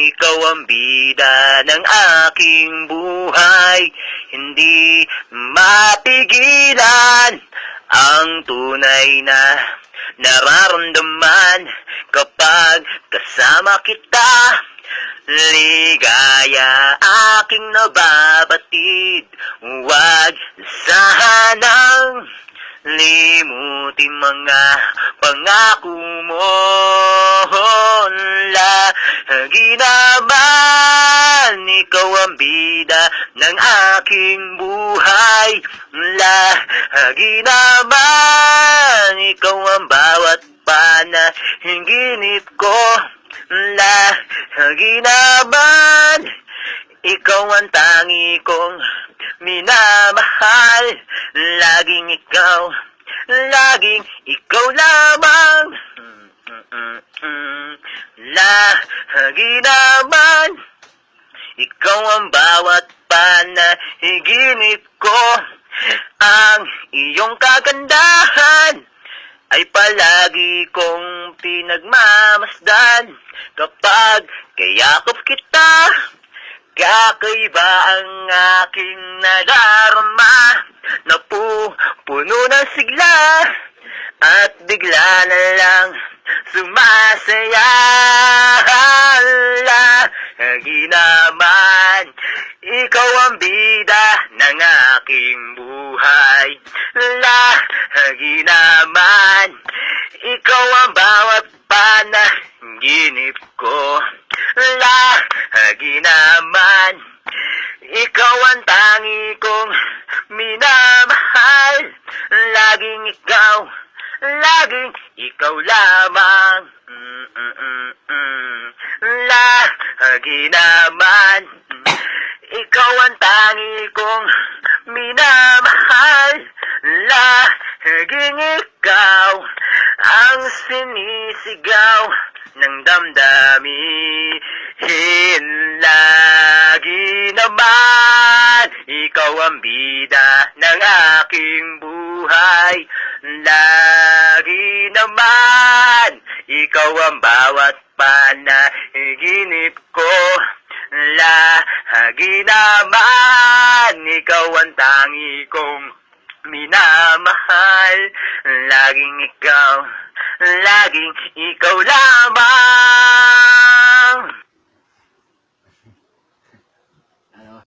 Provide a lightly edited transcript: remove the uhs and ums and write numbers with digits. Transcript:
ikaw ang bida ng aking buhay. Hindi mapigilan ang tunay na nararamdaman kapag kasama kita. Ligaya aking nababatid, huwag sanang limutin mga pangako mo. Lagi naman ikaw ang bida ng aking buhay. Lagi naman ikaw ang bawat panaginip ko. Lagi naman ikaw ang tangi kong minamahal. Laging ikaw lamang. Lagi naman ikaw ang bawat panaginip ko. Ang iyong kagandahan ay palagi kong pinagmamasdan. Kapag kayakap kita, kakaiba ang aking nadarama. Napupuno ng sigla at bigla na lang sumasaya. Lagi naman ikaw ang bida ng aking buhay. Lagi naman ikaw ang bawat panaginip ko. Lagi naman ikaw ang tangi kong minamahal. Laging ikaw lamang. Lagi naman ikaw ang tangi kong minamahal. Laging ikaw ang sinisigaw ng damdamin. Lagi naman ikaw ang bida ng aking buhay. Lagi naman ikaw ang bawat panaginip ko. Lagi naman ikaw ang tangi kong minamahal. Laging ikaw lamang.